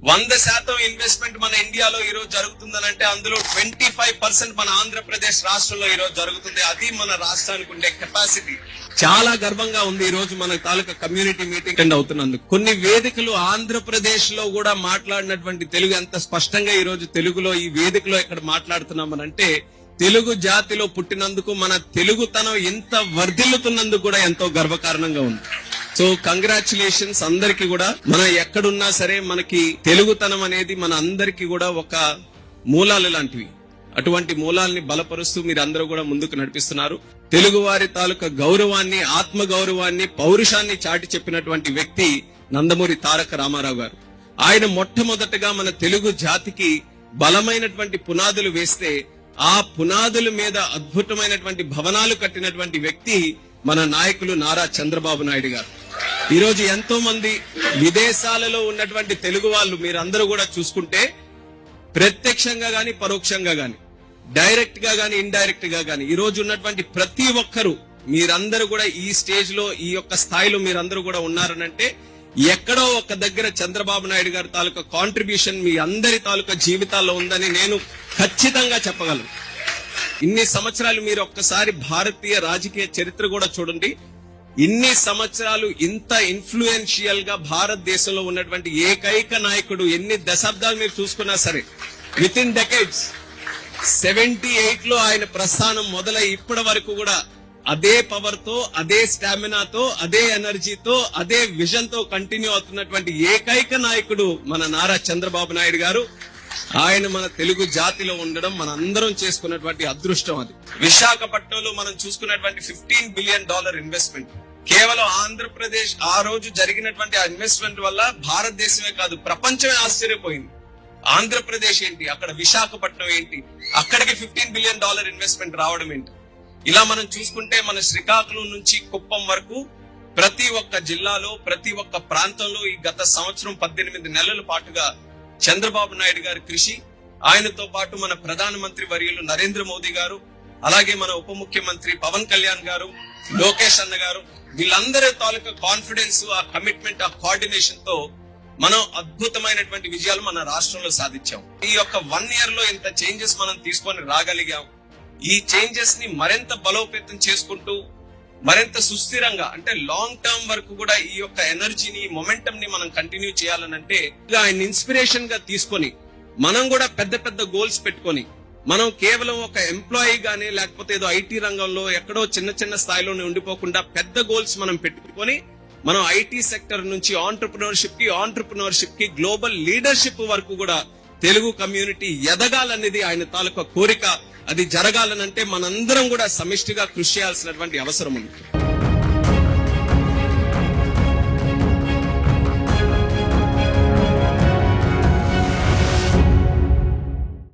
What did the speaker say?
100% investment మన ఇండియాలో ఈ రోజు జరుగుతుందనంటే అందులో 25% మన ఆంధ్రప్రదేశ్ రాష్ట్రంలో ఈ రోజు జరుగుతుంది. అది మన రాష్ట్రానికి ఉండే కెపాసిటీ. చాలా గర్వంగా ఉంది ఈ రోజు మన తాలూకా కమ్యూనిటీ మీటింగ్ అటెండ్ అవుతున్నందుకు. కొన్ని వేదికలు ఆంధ్రప్రదేశ్ లో కూడా మాట్లాడినటువంటి తెలుగు ఎంత స్పష్టంగా ఈ రోజు తెలుగులో ఈ వేదికలో ఇక్కడ మాట్లాడుతున్నామనంటే తెలుగు జాతిలో పుట్టినందుకు మన తెలుగుతనం ఎంత వర్ధిల్లుతున్నందుకు కూడా ఎంతో గర్వకారణంగా ఉంది. సో కంగ్రాచులేషన్స్ అందరికి కూడా. మనం ఎక్కడున్నా సరే మనకి తెలుగుతనం అనేది మన అందరికి కూడా ఒక మూలాలు లాంటివి. అటువంటి మూలాల్ని బలపరుస్తూ మీరు అందరూ కూడా ముందుకు నడిపిస్తున్నారు. తెలుగు వారి తాలూకా గౌరవాన్ని, ఆత్మ గౌరవాన్ని, పౌరుషాన్ని చాటి చెప్పినటువంటి వ్యక్తి నందమూరి తారక రామారావు గారు. ఆయన మొట్టమొదటగా మన తెలుగు జాతికి బలమైనటువంటి పునాదులు వేస్తే ఆ పునాదుల మీద అద్భుతమైనటువంటి భవనాలు కట్టినటువంటి వ్యక్తి మన నాయకులు నారా చంద్రబాబు నాయుడు గారు. ఈ రోజు ఎంతో మంది విదేశాలలో ఉన్నటువంటి తెలుగు వాళ్ళు మీరందరూ కూడా చూసుకుంటే ప్రత్యక్షంగా గాని పరోక్షంగా గాని, డైరెక్ట్ గా గాని ఇండైరెక్ట్ గా గాని ఈ రోజు ఉన్నటువంటి ప్రతి ఒక్కరు మీరందరూ కూడా ఈ స్టేజ్ లో ఈ యొక్క స్థాయిలో మీరందరూ కూడా ఉన్నారనంటే ఎక్కడో ఒక దగ్గర చంద్రబాబు నాయుడు గారి తాలూకా కాంట్రిబ్యూషన్ మీ అందరి తాలూకా జీవితాల్లో ఉందని నేను ఖచ్చితంగా చెప్పగలను. ఇన్ని సంవత్సరాలు మీరు ఒక్కసారి భారతీయ రాజకీయ చరిత్ర కూడా చూడండి. ఇన్ని సంవత్సరాలు ఇంత ఇన్ఫ్లుయెన్షియల్ గా భారతదేశంలో ఉన్నటువంటి ఏకైక నాయకుడు ఎన్ని దశాబ్దాలు మీరు చూసుకున్నా సరే విత్ ఇన్ డెకేడ్స్ 78 లో ఆయన ప్రస్థానం మొదలై ఇప్పటి వరకు కూడా అదే పవర్ తో, అదే స్టామినాతో, అదే ఎనర్జీతో, అదే విజన్ తో కంటిన్యూ అవుతున్నటువంటి ఏకైక నాయకుడు మన నారా చంద్రబాబు నాయుడు గారు. ఆయన మన తెలుగు జాతిలో ఉండడం మన అందరం చేసుకున్నటువంటి అదృష్టం. అది విశాఖపట్నంలో మనం చూసుకున్నటువంటి $15 బిలియన్ ఇన్వెస్ట్మెంట్ కేవలం ఆంధ్రప్రదేశ్ ఆ రోజు జరిగినటువంటి ఆ ఇన్వెస్ట్మెంట్ వల్ల భారతదేశమే కాదు ప్రపంచమే ఆశ్చర్యపోయింది. ఆంధ్రప్రదేశ్ ఏంటి, అక్కడ విశాఖపట్నం ఏంటి, అక్కడికి $15 బిలియన్ ఇన్వెస్ట్మెంట్ రావడం ఏంటి. ఇలా మనం చూసుకుంటే మన శ్రీకాకుళం నుంచి కుప్పం వరకు ప్రతి ఒక్క జిల్లాలో, ప్రతి ఒక్క ప్రాంతంలో ఈ గత సంవత్సరం 18 నెలల పాటుగా చంద్రబాబు నాయుడు గారి కృషి, ఆయనతో పాటు మన ప్రధానమంత్రి వర్యులు నరేంద్ర మోదీ గారు, అలాగే మన ఉప ముఖ్యమంత్రి పవన్ కళ్యాణ్ గారు, లోకేష్ అన్న గారు, వీళ్ళందరి తాలూకా కాన్ఫిడెన్స్, ఆ కమిట్మెంట్, ఆ కోఆర్డినేషన్ తో మనం అద్భుతమైనటువంటి విజయాలు మన రాష్ట్రంలో సాధించాం. ఈ యొక్క 1 ఇయర్ లో ఇంత చేంజెస్ మనం తీసుకొని రాగలిగాం. ఈ చేంజెస్ ని మరింత బలోపేతం చేసుకుంటూ మరింత సుస్థిరంగా అంటే లాంగ్ టర్మ్ వరకు కూడా ఈ యొక్క ఎనర్జీని, మొమెంటం ని మనం కంటిన్యూ చేయాలనంటే ఆయన ఇన్స్పిరేషన్ గా తీసుకొని మనం కూడా పెద్ద పెద్ద గోల్స్ పెట్టుకొని మనం కేవలం ఒక ఎంప్లాయీ గానీ లేకపోతే ఏదో ఐటీ రంగంలో ఎక్కడో చిన్న చిన్న స్థాయిలోనే ఉండిపోకుండా పెద్ద గోల్స్ మనం పెట్టుకొని మనం ఐటీ సెక్టర్ నుంచి ఆంటర్ప్రినర్షిప్ కి గ్లోబల్ లీడర్షిప్ వరకు కూడా తెలుగు కమ్యూనిటీ ఎదగాలనేది ఆయన తాలూకా కోరిక. అది జరగాలనంటే మనందరం కూడా సమిష్టిగా కృషి చేయాల్సినటువంటి అవసరం ఉంది.